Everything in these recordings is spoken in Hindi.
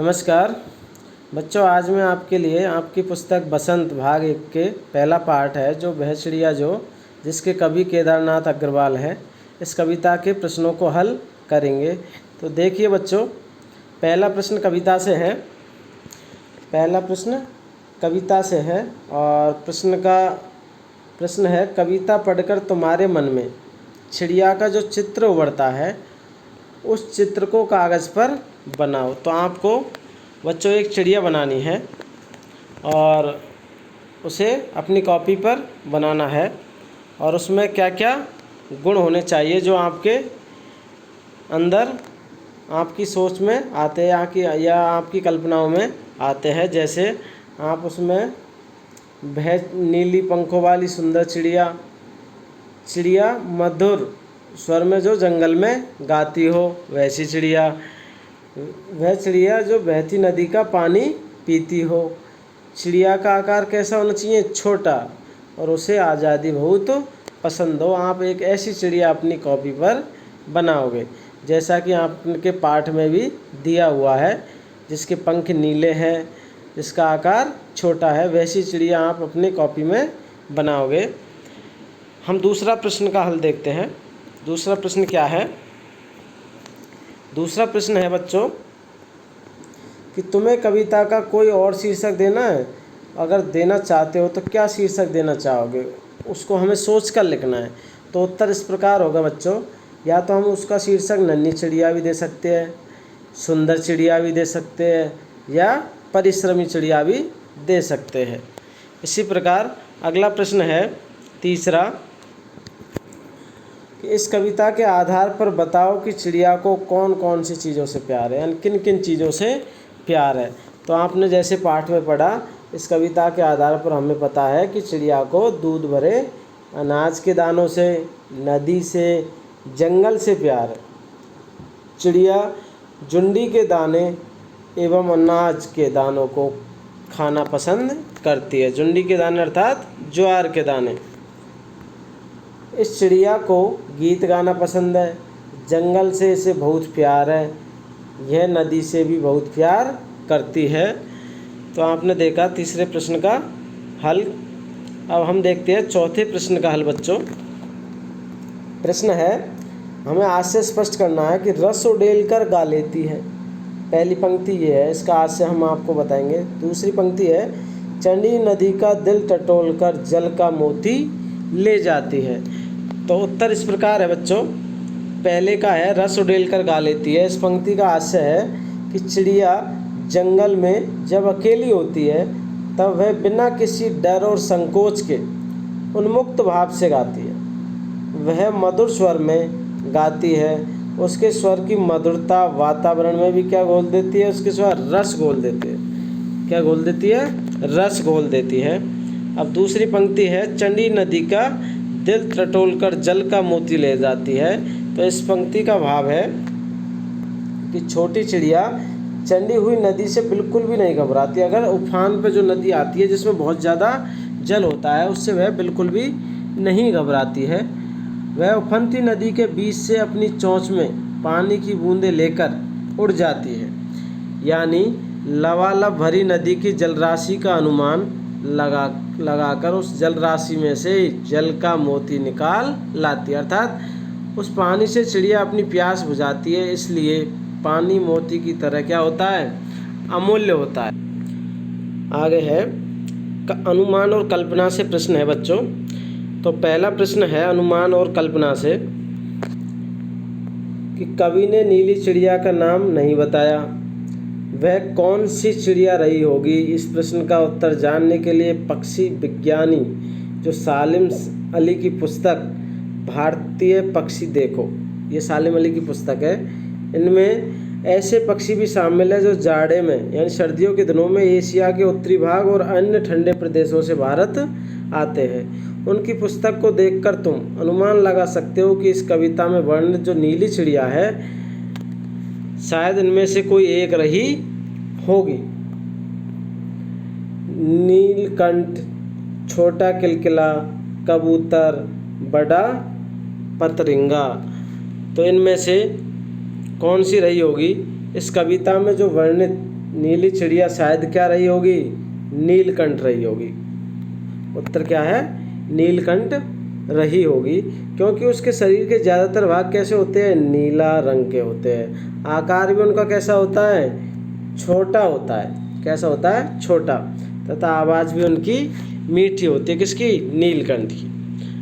नमस्कार बच्चों, आज मैं आपके लिए आपकी पुस्तक बसंत भाग 1 के पहला पार्ट है जो वह चिड़िया जो जिसके कवि केदारनाथ अग्रवाल है, इस कविता के प्रश्नों को हल करेंगे। तो देखिए बच्चों, पहला प्रश्न कविता से है। पहला प्रश्न कविता से है और प्रश्न है, कविता पढ़कर तुम्हारे मन में चिड़िया का जो चित्र उभरता है उस चित्र को कागज़ पर बनाओ। तो आपको बच्चों एक चिड़िया बनानी है और उसे अपनी कॉपी पर बनाना है और उसमें क्या क्या गुण होने चाहिए जो आपके अंदर आपकी सोच में आते हैं या आपकी कल्पनाओं में आते हैं। जैसे आप उसमें नीली पंखों वाली सुंदर चिड़िया मधुर स्वर में जो जंगल में गाती हो वैसी चिड़िया, वह चिड़िया जो बहती नदी का पानी पीती हो। चिड़िया का आकार कैसा होना चाहिए? छोटा, और उसे आज़ादी बहुत पसंद हो। आप एक ऐसी चिड़िया अपनी कॉपी पर बनाओगे जैसा कि आपके पाठ में भी दिया हुआ है, जिसके पंख नीले हैं, जिसका आकार छोटा है, वैसी चिड़िया आप अपनी कॉपी में बनाओगे। हम दूसरा प्रश्न का हल देखते हैं। दूसरा प्रश्न क्या है? दूसरा प्रश्न है बच्चों कि तुम्हें कविता का कोई और शीर्षक देना है। अगर देना चाहते हो तो क्या शीर्षक देना चाहोगे, उसको हमें सोच कर लिखना है। तो उत्तर इस प्रकार होगा बच्चों, या तो हम उसका शीर्षक नन्ही चिड़िया भी दे सकते हैं, सुंदर चिड़िया भी दे सकते हैं, या परिश्रमी चिड़िया भी दे सकते हैं। इसी प्रकार अगला प्रश्न है तीसरा कि इस कविता के आधार पर बताओ कि चिड़िया को कौन कौन सी चीज़ों से प्यार है, यानी किन किन चीज़ों से प्यार है। तो आपने जैसे पाठ में पढ़ा, इस कविता के आधार पर हमें पता है कि चिड़िया को दूध भरे अनाज के दानों से, नदी से, जंगल से प्यार है। चिड़िया जुंडी के दाने एवं अनाज के दानों को खाना पसंद करती है। जुंडी के दाने अर्थात ज्वार के दाने। इस चिड़िया को गीत गाना पसंद है, जंगल से इसे बहुत प्यार है, यह नदी से भी बहुत प्यार करती है। तो आपने देखा तीसरे प्रश्न का हल। अब हम देखते हैं चौथे प्रश्न का हल बच्चों। प्रश्न है, हमें आशय स्पष्ट करना है कि रस उड़ेल कर गा लेती है। पहली पंक्ति ये है, इसका आशय हम आपको बताएंगे। दूसरी पंक्ति है, चंडी नदी का दिल टटोल कर जल का मोती ले जाती है। तो उत्तर इस प्रकार है बच्चों। पहले का है रस उड़ेल कर गा लेती है। इस पंक्ति का आशय है कि चिड़िया जंगल में जब अकेली होती है तब वह बिना किसी डर और संकोच के उन्मुक्त भाव से गाती है। वह मधुर स्वर में गाती है। उसके स्वर की मधुरता वातावरण में भी क्या घोल देती है? उसके स्वर रस घोल देती है। क्या घोल देती है? रस घोल देती है। अब दूसरी पंक्ति है, चंडी नदी का दिल टटोल कर जल का मोती ले जाती है। तो इस पंक्ति का भाव है कि छोटी चिड़िया चंडी हुई नदी से बिल्कुल भी नहीं घबराती। अगर उफान पे जो नदी आती है जिसमें बहुत ज़्यादा जल होता है, उससे वह बिल्कुल भी नहीं घबराती है। वह उफनती नदी के बीच से अपनी चोंच में पानी की बूंदें लेकर उड़ जाती है, यानी लबालब भरी नदी की जलराशि का अनुमान लगाकर उस जल राशि में से जल का मोती निकाल लाती है। अर्थात उस पानी से चिड़िया अपनी प्यास बुझाती है। इसलिए पानी मोती की तरह क्या होता है? अमूल्य होता है। आगे है अनुमान और कल्पना से प्रश्न है बच्चों। तो पहला प्रश्न है अनुमान और कल्पना से कि कवि ने नीली चिड़िया का नाम नहीं बताया, वह कौन सी चिड़िया रही होगी? इस प्रश्न का उत्तर जानने के लिए पक्षी विज्ञानी जो सालिम अली की पुस्तक भारतीय पक्षी देखो, ये सालिम अली की पुस्तक है, इनमें ऐसे पक्षी भी शामिल है जो जाड़े में यानी सर्दियों के दिनों में एशिया के उत्तरी भाग और अन्य ठंडे प्रदेशों से भारत आते हैं। उनकी पुस्तक को देखकर तुम अनुमान लगा सकते हो कि इस कविता में वर्णित जो नीली चिड़िया है शायद इनमें से कोई एक रही होगी। नीलकंठ, छोटा किलकिला, कबूतर, बड़ा पतरिंगा, तो इनमें से कौन सी रही होगी? इस कविता में जो वर्णित नीली चिड़िया शायद क्या रही होगी, नीलकंठ रही होगी। उत्तर क्या है, नीलकंठ रही होगी, क्योंकि उसके शरीर के ज़्यादातर भाग कैसे होते हैं, नीला रंग के होते हैं। आकार भी उनका कैसा होता है, छोटा होता है। कैसा होता है, छोटा। तथा आवाज़ भी उनकी मीठी होती है, किसकी, नीलकंठ की।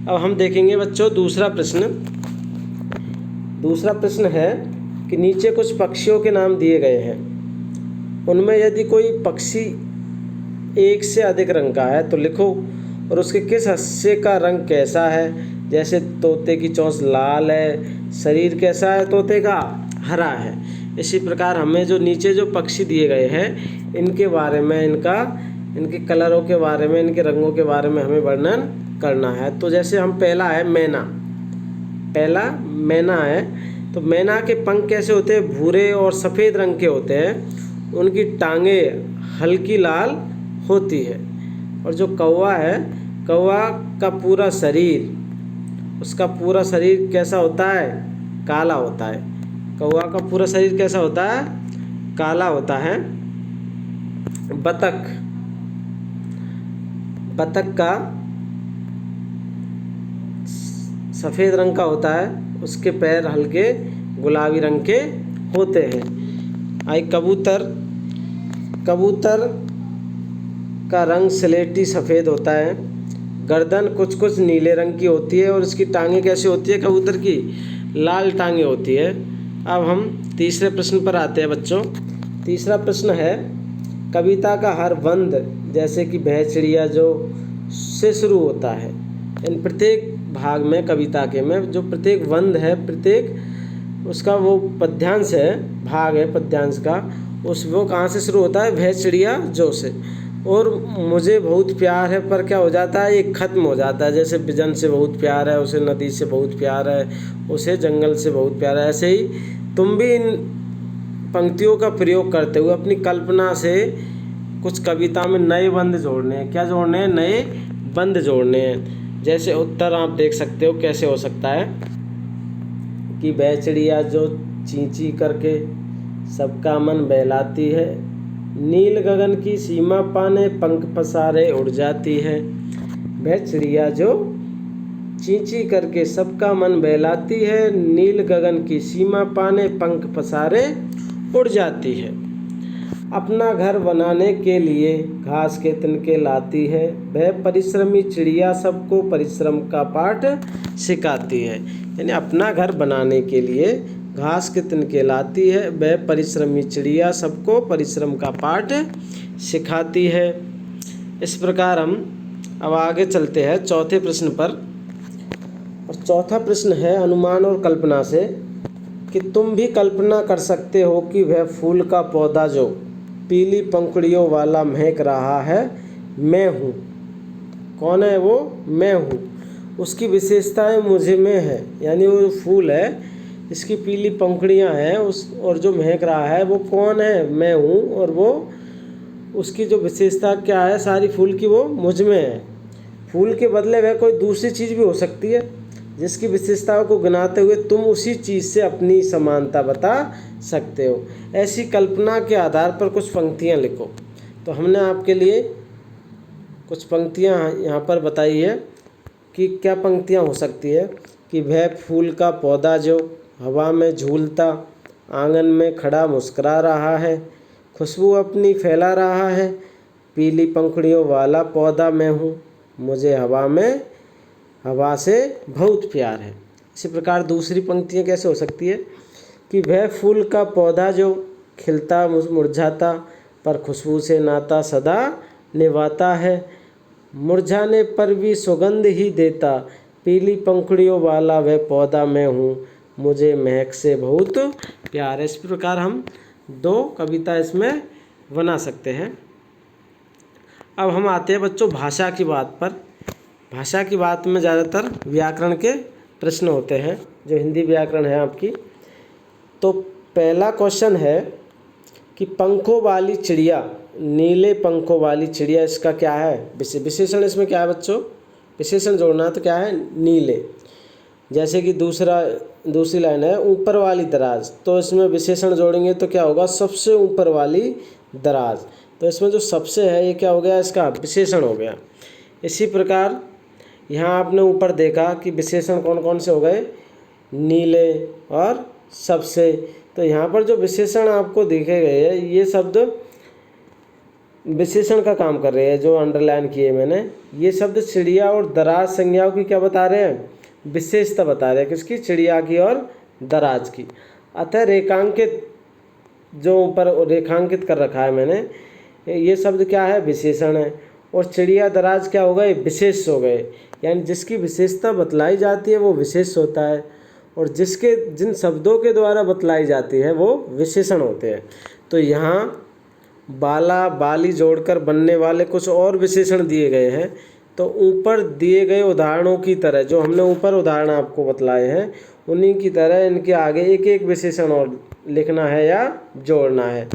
अब हम देखेंगे बच्चों दूसरा प्रश्न। दूसरा प्रश्न है कि नीचे कुछ पक्षियों के नाम दिए गए हैं, उनमें यदि कोई पक्षी एक से अधिक रंग का है तो लिखो, और उसके किस हिस्से का रंग कैसा है। जैसे तोते की चोंच लाल है, शरीर कैसा है तोते का, हरा है। इसी प्रकार हमें जो नीचे जो पक्षी दिए गए हैं इनके बारे में, इनके कलरों के बारे में, इनके रंगों के बारे में हमें वर्णन करना है। तो जैसे हम पहला है मैना, पहला मैना है। तो मैना के पंख कैसे होते हैं, भूरे और सफ़ेद रंग के होते हैं। उनकी टांगें हल्की लाल होती है। और जो कौवा है, कौवा का पूरा शरीर, उसका पूरा शरीर कैसा होता है, काला होता है। कौवा का पूरा शरीर कैसा होता है, काला होता है। बतख, बतख का सफ़ेद रंग का होता है, उसके पैर हल्के गुलाबी रंग के होते हैं। आई कबूतर, कबूतर का रंग स्लेटी सफ़ेद होता है। गर्दन कुछ कुछ नीले रंग की होती है और इसकी टांगें कैसी होती है, कबूतर की लाल टांगें होती है। अब हम तीसरे प्रश्न पर आते हैं बच्चों। तीसरा प्रश्न है, कविता का हर बंद, जैसे कि वह चिड़िया जो से शुरू होता है, इन प्रत्येक भाग में, कविता के में जो प्रत्येक बंद है, प्रत्येक उसका वो पद्यांश है, भाग है पद्यांश का, वो कहाँ से शुरू होता है, वह चिड़िया जो से। और मुझे बहुत प्यार है पर क्या हो जाता है, ये ख़त्म हो जाता है। जैसे बिजन से बहुत प्यार है, उसे नदी से बहुत प्यार है, उसे जंगल से बहुत प्यार है। ऐसे ही तुम भी इन पंक्तियों का प्रयोग करते हुए अपनी कल्पना से कुछ कविता में नए बंद जोड़ने हैं। क्या जोड़ने हैं, नए बंद जोड़ने हैं। जैसे उत्तर आप देख सकते हो कैसे हो सकता है कि वह चिड़िया जो चीं चीं करके सबका मन बहलाती है, नील गगन की सीमा पाने पंख पसारे उड़ जाती है। वह चिड़िया जो चीं चीं करके सबका मन बहलाती है, नील गगन की सीमा पाने पंख पसारे उड़ जाती है। अपना घर बनाने के लिए घास के तिनके लाती है, वह परिश्रमी चिड़िया सबको परिश्रम का पाठ सिखाती है। यानी अपना घर बनाने के लिए घास के तिनके लाती है, वह परिश्रमी चिड़िया सबको परिश्रम का पाठ सिखाती है। इस प्रकार हम अब आगे चलते हैं चौथे प्रश्न पर। और चौथा प्रश्न है अनुमान और कल्पना से, कि तुम भी कल्पना कर सकते हो कि वह फूल का पौधा जो पीली पंखुड़ियों वाला महक रहा है, मैं हूँ। कौन है वो, मैं हूँ। उसकी विशेषताएं मुझे में है, यानी वो फूल है, इसकी पीली पंखुड़ियाँ हैं, और जो महक रहा है वो कौन है, मैं हूँ। और वो उसकी जो विशेषता क्या है सारी फूल की, वो मुझ में है। फूल के बदले वह कोई दूसरी चीज़ भी हो सकती है, जिसकी विशेषताओं को गिनाते हुए तुम उसी चीज़ से अपनी समानता बता सकते हो। ऐसी कल्पना के आधार पर कुछ पंक्तियाँ लिखो। तो हमने आपके लिए कुछ पंक्तियाँ यहाँ पर बताई है कि क्या पंक्तियाँ हो सकती है, कि वह फूल का पौधा जो हवा में झूलता आंगन में खड़ा मुस्कुरा रहा है, खुशबू अपनी फैला रहा है, पीली पंखुड़ियों वाला पौधा मैं हूँ, मुझे हवा से बहुत प्यार है। इसी प्रकार दूसरी पंक्तियाँ कैसे हो सकती है, कि वह फूल का पौधा जो खिलता मुरझाता पर खुशबू से नाता सदा निभाता है, मुरझाने पर भी सुगंध ही देता, पीली पंखुड़ियों वाला वह पौधा मैं हूँ, मुझे महक से बहुत प्यार है। इस प्रकार हम दो कविता इसमें बना सकते हैं। अब हम आते हैं बच्चों भाषा की बात पर। भाषा की बात में ज़्यादातर व्याकरण के प्रश्न होते हैं, जो हिंदी व्याकरण है आपकी। तो पहला क्वेश्चन है कि पंखों वाली चिड़िया, नीले पंखों वाली चिड़िया, इसका क्या है विशेषण। इसमें क्या है बच्चों, विशेषण जोड़ना है, तो क्या है, नीले। जैसे कि दूसरी लाइन है ऊपर वाली दराज, तो इसमें विशेषण जोड़ेंगे तो क्या होगा, सबसे ऊपर वाली दराज। तो इसमें जो सबसे है ये क्या हो गया, इसका विशेषण हो गया। इसी प्रकार यहाँ आपने ऊपर देखा कि विशेषण कौन कौन से हो गए, नीले और सबसे। तो यहाँ पर जो विशेषण आपको दिखे गए हैं ये शब्द विशेषण का काम कर रहे हैं, जो अंडरलाइन किए मैंने। ये शब्द चिड़िया और दराज संज्ञाओं की क्या बता रहे हैं, विशेषता बता रहे हैं। किसकी, चिड़िया की और दराज की। अतः रेखांकित, जो ऊपर रेखांकित कर रखा है मैंने, ये शब्द क्या है, विशेषण है। और चिड़िया दराज क्या हो गए, विशेष हो गए। यानी जिसकी विशेषता बतलाई जाती है वो विशेष होता है, और जिन शब्दों के द्वारा बतलाई जाती है वो विशेषण होते हैं। तो यहाँ बाला बाली जोड़कर बनने वाले कुछ और विशेषण दिए गए हैं। तो ऊपर दिए गए उदाहरणों की तरह, जो हमने ऊपर उदाहरण आपको बतलाए हैं, उन्हीं की तरह इनके आगे एक एक विशेषण और लिखना है या जोड़ना है।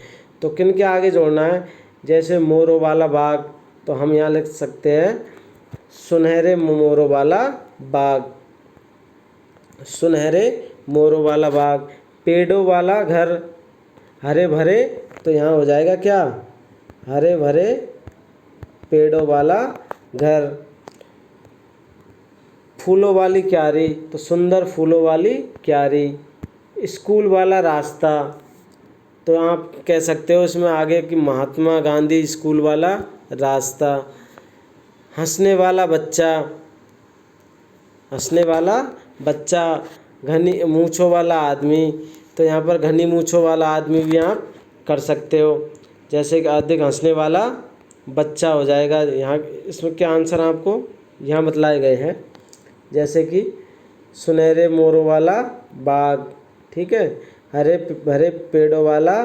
तो किन के आगे जोड़ना है, जैसे मोरों वाला बाग, तो हम यहाँ लिख सकते हैं सुनहरे मोरों वाला बाग, सुनहरे मोरों वाला बाग। पेड़ों वाला घर, हरे भरे, तो यहाँ हो जाएगा क्या, हरे भरे पेड़ों वाला घर। फूलों वाली क्यारी, तो सुंदर फूलों वाली क्यारी। स्कूल वाला रास्ता, तो आप कह सकते हो इसमें आगे कि महात्मा गांधी स्कूल वाला रास्ता। हंसने वाला बच्चा, हंसने वाला बच्चा। घनी मूँछों वाला आदमी, तो यहाँ पर घनी मूँछों वाला आदमी भी आप कर सकते हो। जैसे कि अधिक हंसने वाला बच्चा हो जाएगा। यहाँ इसमें क्या आंसर आपको यहाँ बतलाए गए हैं, जैसे कि सुनहरे मोरों वाला बाग, ठीक है, हरे भरे पेड़ों वाला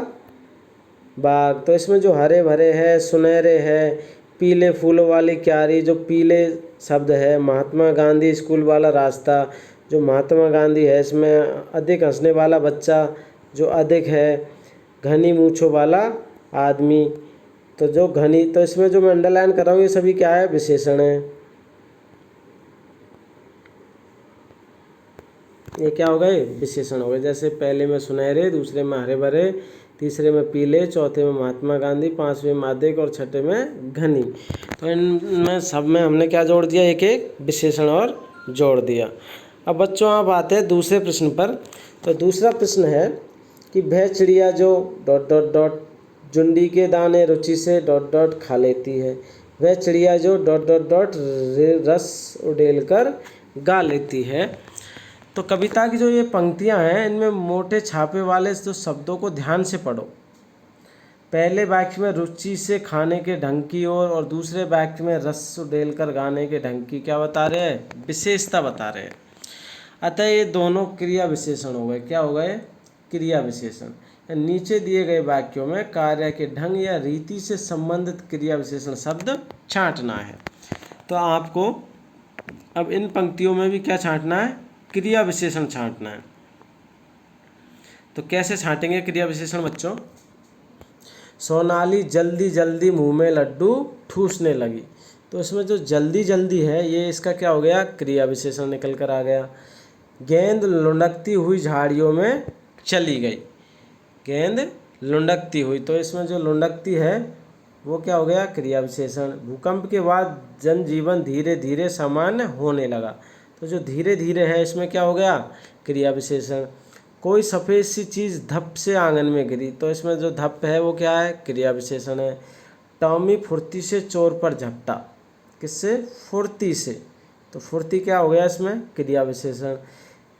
बाग। तो इसमें जो हरे भरे है, सुनहरे है, पीले फूलों वाली क्यारी, जो पीले शब्द है, महात्मा गांधी स्कूल वाला रास्ता, जो महात्मा गांधी है, इसमें अधिक हंसने वाला बच्चा, जो अधिक है, घनी मूँछों वाला आदमी। तो जो घनी, तो इसमें जो मैं अंडरलाइन कर रहा हूँ ये सभी क्या है, विशेषण है। ये क्या हो गए, विशेषण हो गए। जैसे पहले में सुनहरे, दूसरे में हरे भरे, तीसरे में पीले, चौथे में महात्मा गांधी, पांचवें में अधिक और छठे में घनी। तो इनमें सब में हमने क्या जोड़ दिया, एक एक विशेषण और जोड़ दिया। अब बच्चों आप आते हैं दूसरे प्रश्न पर। तो दूसरा प्रश्न है कि वह चिड़िया जो डॉट डॉट डॉट जुंडी के दाने रुचि से डॉट डॉट खा लेती है, वह चिड़िया जो डॉट डॉट डॉट रस उड़ेलकर गा लेती है। तो कविता की जो ये पंक्तियां हैं इनमें मोटे छापे वाले जो शब्दों को ध्यान से पढ़ो। पहले वाक्य में रुचि से खाने के ढंग की ओर, और दूसरे वाक्य में रस उड़ेलकर गाने के ढंग की क्या बता रहे हैं, विशेषता बता रहे हैं। अतः ये दोनों क्रिया विशेषण हो गए, क्या हो गए, क्रिया विशेषण। नीचे दिए गए वाक्यों में कार्य के ढंग या रीति से संबंधित क्रिया विशेषण शब्द छांटना है। तो आपको अब इन पंक्तियों में भी क्या छांटना है, क्रिया विशेषण छांटना है। तो कैसे छांटेंगे क्रिया विशेषण बच्चों, सोनाली जल्दी जल्दी मुंह में लड्डू ठूसने लगी। तो इसमें जो जल्दी जल्दी है ये इसका क्या हो गया, क्रिया विशेषण निकल कर आ गया। गेंद लुढ़कती हुई झाड़ियों में चली गई, गेंद लुढ़कती हुई, तो इसमें जो लुढ़कती है वो क्या हो गया, क्रिया विशेषण। भूकंप के बाद जनजीवन धीरे धीरे सामान्य होने लगा, तो जो धीरे धीरे है इसमें क्या हो गया, क्रिया विशेषण। कोई सफ़ेद सी चीज़ धप से आंगन में गिरी, तो इसमें जो धप है वो क्या है, क्रिया विशेषण है। टॉमी फुर्ती से चोर पर झपटा, किससे, फुर्ती से, तो फुर्ती क्या हो गया इसमें, क्रिया विशेषण।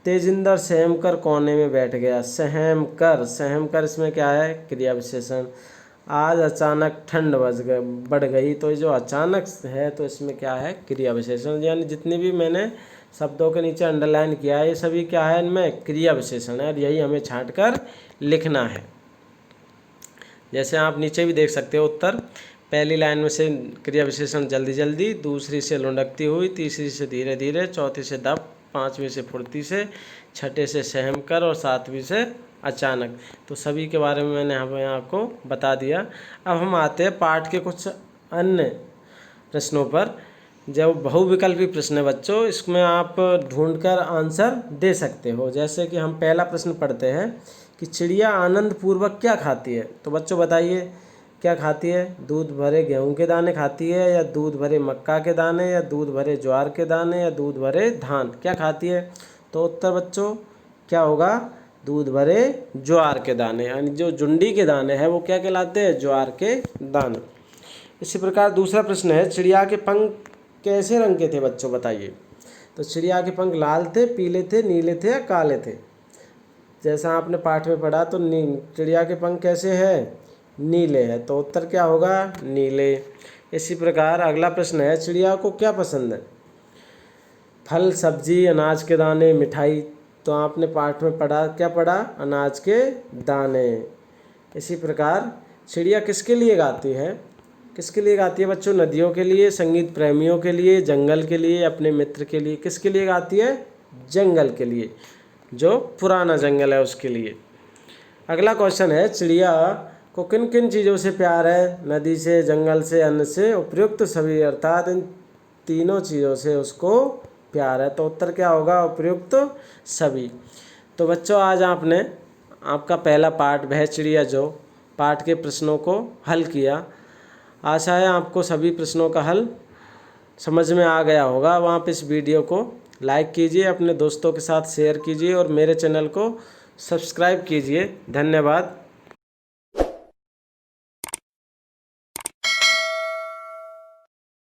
तेजिंदर सहम कर कोने में बैठ गया, सहम कर इसमें क्या है, क्रिया विशेषण। आज अचानक ठंड बढ़ गई, तो ये जो अचानक है तो इसमें क्या है, क्रिया विशेषण। यानी जितनी भी मैंने शब्दों के नीचे अंडरलाइन किया है ये सभी क्या है, इनमें क्रिया विशेषण है, और यही हमें छांट कर लिखना है। जैसे आप नीचे भी देख सकते हो उत्तर, पहली लाइन में से क्रिया विशेषण जल्दी जल्दी, दूसरी से लुढ़कती हुई, तीसरी से धीरे धीरे, चौथी से दब, पाँचवीं से फुर्ती से, छठे से सहम कर और सातवीं से अचानक। तो सभी के बारे में मैंने यहाँ आपको बता दिया। अब हम आते हैं पाठ के कुछ अन्य प्रश्नों पर। जो बहुविकल्पी प्रश्न है बच्चों, इसमें आप ढूंढकर आंसर दे सकते हो। जैसे कि हम पहला प्रश्न पढ़ते हैं कि चिड़िया आनंद पूर्वक क्या खाती है। तो बच्चों बताइए क्या खाती है? दूध भरे गेहूं के दाने खाती है, या दूध भरे मक्का के दाने, या दूध भरे ज्वार के दाने, या दूध भरे धान, क्या खाती है? तो उत्तर बच्चों क्या होगा? दूध भरे ज्वार के दाने, यानी जो जुंडी के दाने हैं वो क्या कहलाते हैं? ज्वार के दाने। इसी प्रकार दूसरा प्रश्न है, चिड़िया के पंख कैसे रंग के थे बच्चों बताइए। तो चिड़िया के पंख लाल थे, पीले थे, नीले थे या काले थे? जैसा आपने पाठ में पढ़ा तो चिड़िया के पंख कैसे हैं? नीले हैं, तो उत्तर क्या होगा? नीले। इसी प्रकार अगला प्रश्न है, चिड़िया को क्या पसंद है? फल, सब्जी, अनाज के दाने, मिठाई। तो आपने पाठ में पढ़ा, क्या पढ़ा? अनाज के दाने। इसी प्रकार चिड़िया किसके लिए गाती है? किसके लिए गाती है बच्चों? नदियों के लिए, संगीत प्रेमियों के लिए, जंगल के लिए, अपने मित्र के लिए। किसके लिए गाती है? जंगल के लिए, जो पुराना जंगल है उसके लिए। अगला क्वेश्चन है, चिड़िया को किन किन चीज़ों से प्यार है? नदी से, जंगल से, अन्न से, उपयुक्त सभी, अर्थात इन तीनों चीज़ों से उसको प्यार है। तो उत्तर क्या होगा? उपयुक्त सभी। तो बच्चों आज आपने आपका पहला पाठ वह चिड़िया जो पाठ के प्रश्नों को हल किया। आशा है आपको सभी प्रश्नों का हल समझ में आ गया होगा। आप इस वीडियो को लाइक कीजिए, अपने दोस्तों के साथ शेयर कीजिए और मेरे चैनल को सब्सक्राइब कीजिए। धन्यवाद।